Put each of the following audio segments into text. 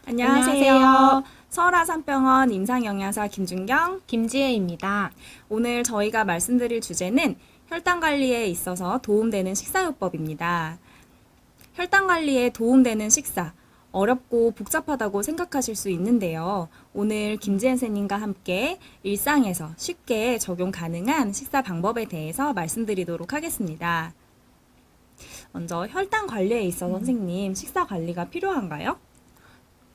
안녕하세요. 서울아산병원 임상영양사 김준경, 김지혜입니다. 오늘 저희가 말씀드릴 주제는 혈당 관리에 있어서 도움되는 식사요법입니다. 혈당 관리에 도움되는 식사, 어렵고 복잡하다고 생각하실 수 있는데요. 오늘 김지혜 선생님과 함께 일상에서 쉽게 적용 가능한 식사 방법에 대해서 말씀드리도록 하겠습니다. 먼저 혈당 관리에 있어서 선생님, 식사 관리가 필요한가요?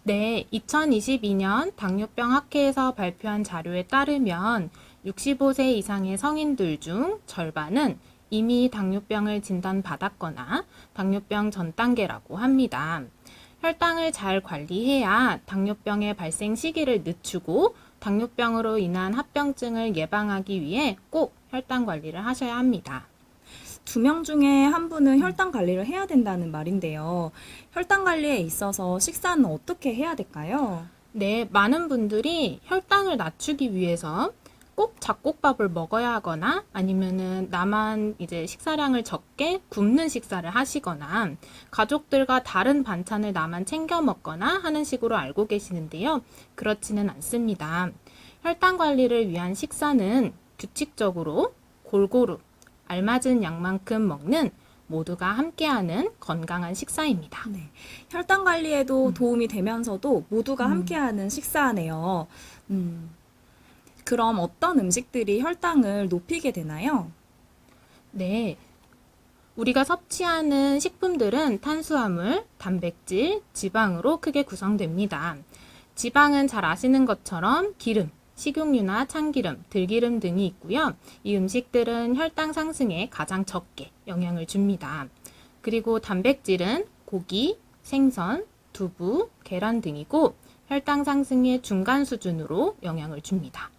네, 2022년 당뇨병 학회에서 발표한 자료에 따르면 65세 이상의 성인들 중 절반은 이미 당뇨병을 진단받았거나 당뇨병 전 단계라고 합니다. 혈당을 잘 관리해야 당뇨병의 발생 시기를 늦추고 당뇨병으로 인한 합병증을 예방하기 위해 꼭 혈당 관리를 하셔야 합니다. 2명 중에 한 분은 혈당 관리를 해야 된다는 말인데요. 혈당 관리에 있어서 식사는 어떻게 해야 될까요? 네, 많은 분들이 혈당을 낮추기 위해서 꼭 잡곡밥을 먹어야 하거나 아니면은 나만 이제 식사량을 적게 굶는 식사를 하시거나 가족들과 다른 반찬을 나만 챙겨 먹거나 하는 식으로 알고 계시는데요. 그렇지는 않습니다. 혈당 관리를 위한 식사는 규칙적으로 골고루 알맞은 양만큼 먹는 모두가 함께하는 건강한 식사입니다. 네. 혈당 관리에도 도움이 되면서도 모두가 함께하는 식사네요. 그럼 어떤 음식들이 혈당을 높이게 되나요? 네, 우리가 섭취하는 식품들은 탄수화물, 단백질, 지방으로 크게 구성됩니다. 지방은 잘 아시는 것처럼 기름, 식용유나 참기름, 들기름 등이 있고요. 이 음식들은 혈당 상승에 가장 적게 영향을 줍니다. 그리고 단백질은 고기, 생선, 두부, 계란 등이고 혈당 상승의 중간 수준으로 영향을 줍니다.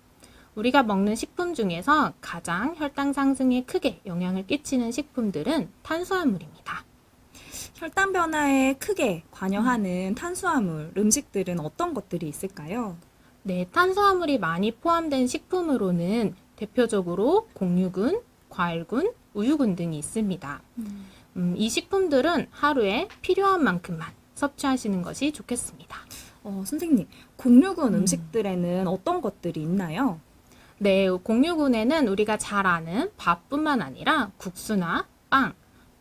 우리가 먹는 식품 중에서 가장 혈당 상승에 크게 영향을 끼치는 식품들은 탄수화물입니다. 혈당 변화에 크게 관여하는 탄수화물, 음식들은 어떤 것들이 있을까요? 네, 탄수화물이 많이 포함된 식품으로는 대표적으로 곡류군, 과일군, 우유군 등이 있습니다. 이 식품들은 하루에 필요한 만큼만 섭취하시는 것이 좋겠습니다. 선생님, 곡류군 음식들에는 어떤 것들이 있나요? 네, 곡류군에는 우리가 잘 아는 밥뿐만 아니라 국수나 빵,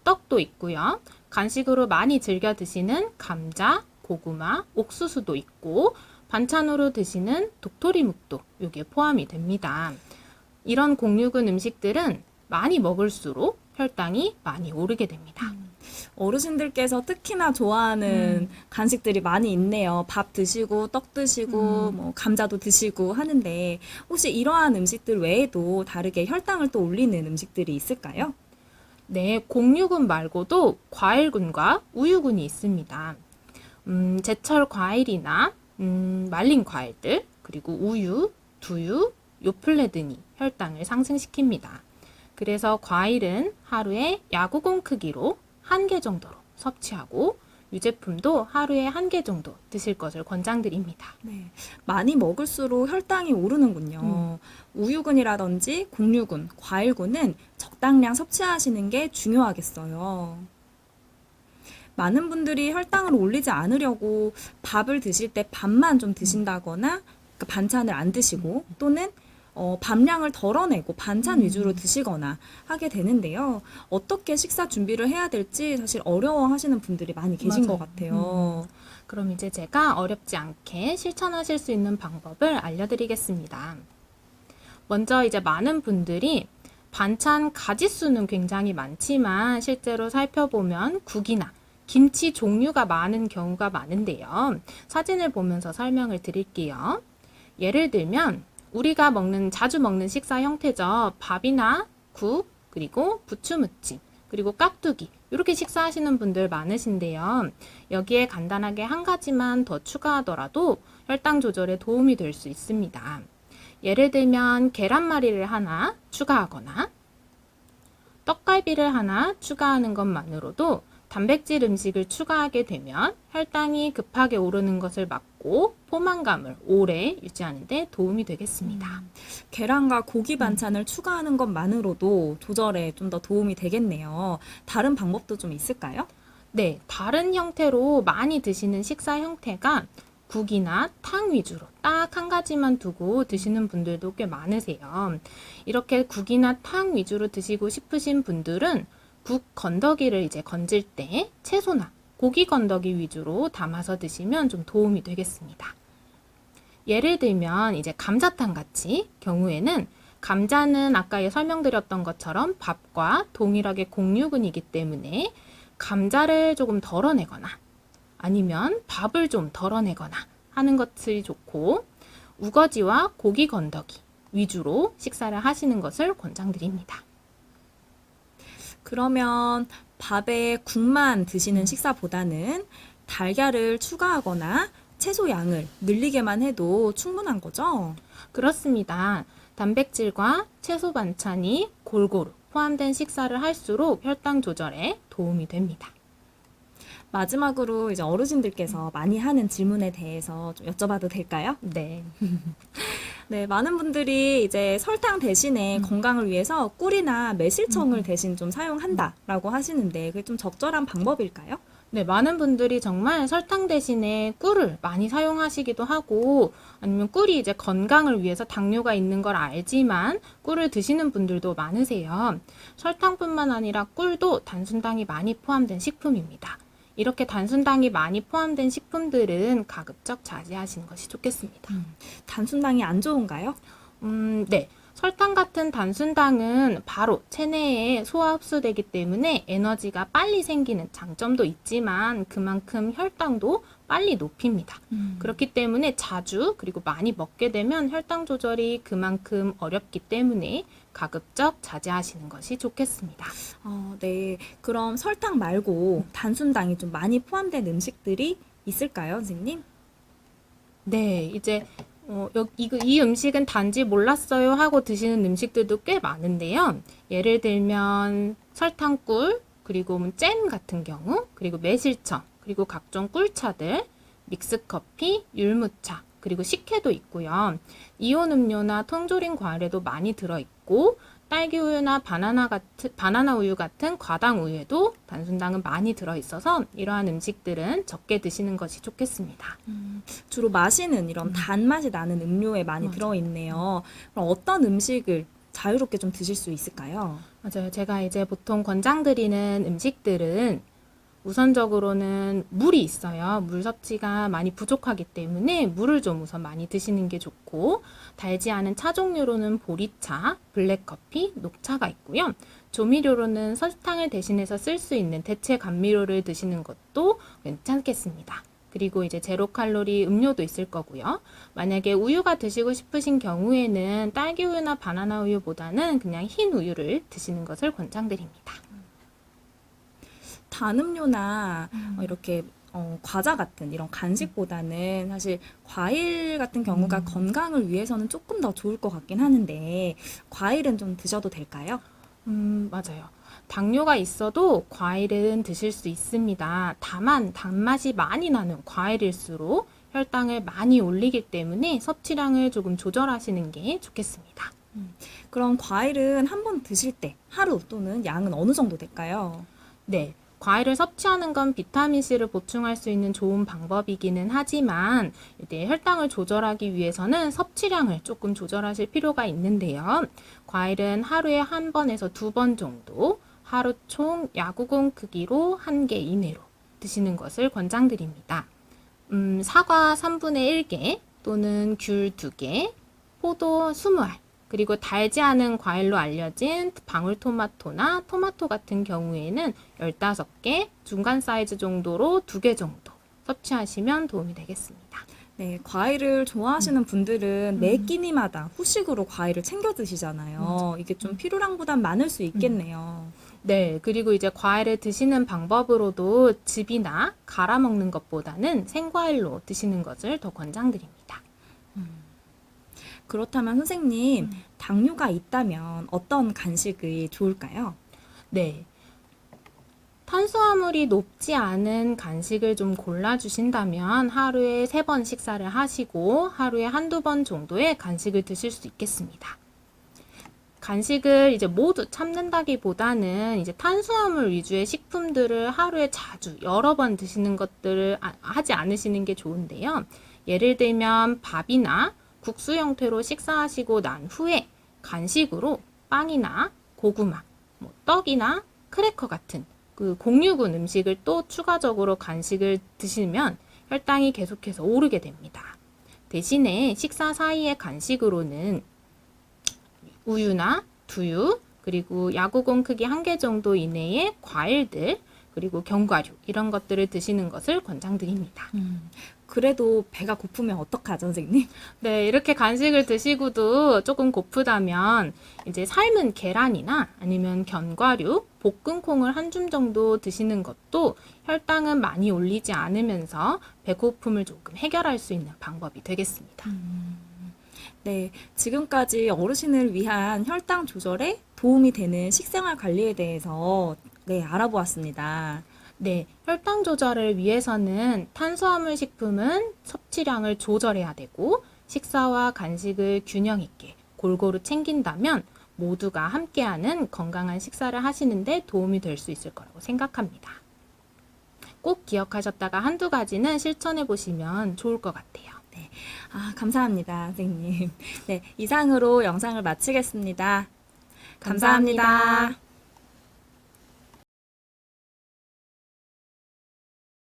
떡도 있고요. 간식으로 많이 즐겨 드시는 감자, 고구마, 옥수수도 있고 반찬으로 드시는 도토리묵도 여기에 포함이 됩니다. 이런 곡류군 음식들은 많이 먹을수록 혈당이 많이 오르게 됩니다. 어르신들께서 특히나 좋아하는 간식들이 많이 있네요. 밥 드시고, 떡 드시고, 뭐, 감자도 드시고 하는데, 혹시 이러한 음식들 외에도 다르게 혈당을 또 올리는 음식들이 있을까요? 네, 곡류군 말고도 과일군과 우유군이 있습니다. 제철 과일이나 말린 과일들, 그리고 우유, 두유, 요플레 등이 혈당을 상승시킵니다. 그래서 과일은 하루에 야구공 크기로 1개 정도로 섭취하고 유제품도 하루에 1개 정도 드실 것을 권장드립니다. 네. 많이 먹을수록 혈당이 오르는군요. 우유군이라든지 곡류군, 과일군은 적당량 섭취하시는 게 중요하겠어요. 많은 분들이 혈당을 올리지 않으려고 밥을 드실 때 밥만 좀 드신다거나 그러니까 반찬을 안 드시고 또는 밥량을 덜어내고 반찬 위주로 드시거나 하게 되는데요. 어떻게 식사 준비를 해야 될지 사실 어려워하시는 분들이 많이 계신 것 같아요. 그럼 이제 제가 어렵지 않게 실천하실 수 있는 방법을 알려드리겠습니다. 먼저 이제 많은 분들이 반찬 가짓수는 굉장히 많지만 실제로 살펴보면 국이나 김치 종류가 많은 경우가 많은데요. 사진을 보면서 설명을 드릴게요. 예를 들면 우리가 자주 먹는 식사 형태죠. 밥이나 국, 그리고 부추무침, 그리고 깍두기 이렇게 식사하시는 분들 많으신데요. 여기에 간단하게 한 가지만 더 추가하더라도 혈당 조절에 도움이 될 수 있습니다. 예를 들면 계란말이를 하나 추가하거나 떡갈비를 하나 추가하는 것만으로도 단백질 음식을 추가하게 되면 혈당이 급하게 오르는 것을 막고 포만감을 오래 유지하는 데 도움이 되겠습니다. 계란과 고기 반찬을 추가하는 것만으로도 조절에 좀 더 도움이 되겠네요. 다른 방법도 좀 있을까요? 네, 다른 형태로 많이 드시는 식사 형태가 국이나 탕 위주로 딱 한 가지만 두고 드시는 분들도 꽤 많으세요. 이렇게 국이나 탕 위주로 드시고 싶으신 분들은 국 건더기를 이제 건질 때 채소나 고기 건더기 위주로 담아서 드시면 좀 도움이 되겠습니다. 예를 들면 이제 감자탕 같이 경우에는 감자는 아까 설명드렸던 것처럼 밥과 동일하게 공유근이기 때문에 감자를 조금 덜어내거나 아니면 밥을 좀 덜어내거나 하는 것이 좋고 우거지와 고기 건더기 위주로 식사를 하시는 것을 권장드립니다. 그러면 밥에 국만 드시는 식사보다는 달걀을 추가하거나 채소 양을 늘리게만 해도 충분한 거죠? 그렇습니다. 단백질과 채소 반찬이 골고루 포함된 식사를 할수록 혈당 조절에 도움이 됩니다. 마지막으로 이제 어르신들께서 많이 하는 질문에 대해서 좀 여쭤봐도 될까요? 네. 네, 많은 분들이 이제 설탕 대신에 건강을 위해서 꿀이나 매실청을 대신 좀 사용한다라고 하시는데 그게 좀 적절한 방법일까요? 네, 많은 분들이 정말 설탕 대신에 꿀을 많이 사용하시기도 하고 아니면 꿀이 이제 건강을 위해서 당뇨가 있는 걸 알지만 꿀을 드시는 분들도 많으세요. 설탕뿐만 아니라 꿀도 단순당이 많이 포함된 식품입니다. 이렇게 단순당이 많이 포함된 식품들은 가급적 자제하시는 것이 좋겠습니다. 단순당이 안 좋은가요? 네. 설탕 같은 단순당은 바로 체내에 소화 흡수되기 때문에 에너지가 빨리 생기는 장점도 있지만 그만큼 혈당도 빨리 높입니다. 그렇기 때문에 자주 그리고 많이 먹게 되면 혈당 조절이 그만큼 어렵기 때문에 가급적 자제하시는 것이 좋겠습니다. 네. 그럼 설탕 말고 단순당이 좀 많이 포함된 음식들이 있을까요, 선생님? 네, 이제 이 음식은 단지 몰랐어요 하고 드시는 음식들도 꽤 많은데요. 예를 들면 설탕꿀, 그리고 잼 같은 경우, 그리고 매실청, 그리고 각종 꿀차들, 믹스커피, 율무차, 그리고 식혜도 있고요. 이온 음료나 통조림 과일에도 많이 들어있고 딸기 우유나 바나나 우유 같은 과당 우유에도 단순당은 많이 들어있어서 이러한 음식들은 적게 드시는 것이 좋겠습니다. 주로 마시는 이런 단맛이 나는 음료에 많이 들어있네요. 그럼 어떤 음식을 자유롭게 좀 드실 수 있을까요? 맞아요. 제가 이제 보통 권장드리는 음식들은 우선적으로는 물이 있어요. 물 섭취가 많이 부족하기 때문에 물을 좀 우선 많이 드시는 게 좋고 달지 않은 차 종류로는 보리차, 블랙커피, 녹차가 있고요. 조미료로는 설탕을 대신해서 쓸 수 있는 대체 감미료를 드시는 것도 괜찮겠습니다. 그리고 이제 제로 칼로리 음료도 있을 거고요. 만약에 우유가 드시고 싶으신 경우에는 딸기 우유나 바나나 우유보다는 그냥 흰 우유를 드시는 것을 권장드립니다. 단 음료나 이렇게 과자 같은 이런 간식보다는 사실 과일 같은 경우가 건강을 위해서는 조금 더 좋을 것 같긴 하는데 과일은 좀 드셔도 될까요? 맞아요. 당뇨가 있어도 과일은 드실 수 있습니다. 다만 단맛이 많이 나는 과일일수록 혈당을 많이 올리기 때문에 섭취량을 조금 조절하시는 게 좋겠습니다. 그럼 과일은 한 번 드실 때 하루 또는 양은 어느 정도 될까요? 네. 과일을 섭취하는 건 비타민C를 보충할 수 있는 좋은 방법이기는 하지만 이제 혈당을 조절하기 위해서는 섭취량을 조금 조절하실 필요가 있는데요. 과일은 하루에 한 번에서 두 번 정도 하루 총 야구공 크기로 1개 이내로 드시는 것을 권장드립니다. 사과 3분의 1개 또는 귤 2개, 포도 20알, 그리고 달지 않은 과일로 알려진 방울토마토나 토마토 같은 경우에는 15개, 중간 사이즈 정도로 2개 정도 섭취하시면 도움이 되겠습니다. 네, 과일을 좋아하시는 분들은 매 끼니마다 후식으로 과일을 챙겨 드시잖아요. 이게 좀 필요량보단 많을 수 있겠네요. 네, 그리고 이제 과일을 드시는 방법으로도 즙이나 갈아 먹는 것보다는 생과일로 드시는 것을 더 권장드립니다. 그렇다면 선생님, 당뇨가 있다면 어떤 간식이 좋을까요? 네. 탄수화물이 높지 않은 간식을 좀 골라주신다면 하루에 3번 식사를 하시고 하루에 한두 번 정도의 간식을 드실 수 있겠습니다. 간식을 이제 모두 참는다기보다는 이제 탄수화물 위주의 식품들을 하루에 자주 여러 번 드시는 것들을 하지 않으시는 게 좋은데요. 예를 들면 밥이나 국수 형태로 식사하시고 난 후에 간식으로 빵이나 고구마, 떡이나 크래커 같은 그 곡류군 음식을 또 추가적으로 간식을 드시면 혈당이 계속해서 오르게 됩니다. 대신에 식사 사이에 간식으로는 우유나 두유, 그리고 야구공 크기 1개 정도 이내의 과일들, 그리고 견과류 이런 것들을 드시는 것을 권장드립니다. 그래도 배가 고프면 어떡하죠, 선생님? 네, 이렇게 간식을 드시고도 조금 고프다면 이제 삶은 계란이나 아니면 견과류, 볶은 콩을 한 줌 정도 드시는 것도 혈당은 많이 올리지 않으면서 배고픔을 조금 해결할 수 있는 방법이 되겠습니다. 네, 지금까지 어르신을 위한 혈당 조절에 도움이 되는 식생활 관리에 대해서 알아보았습니다. 네, 혈당 조절을 위해서는 탄수화물 식품은 섭취량을 조절해야 되고 식사와 간식을 균형 있게 골고루 챙긴다면 모두가 함께하는 건강한 식사를 하시는데 도움이 될 수 있을 거라고 생각합니다. 꼭 기억하셨다가 한두 가지는 실천해 보시면 좋을 것 같아요. 감사합니다, 선생님. 네, 이상으로 영상을 마치겠습니다. 감사합니다.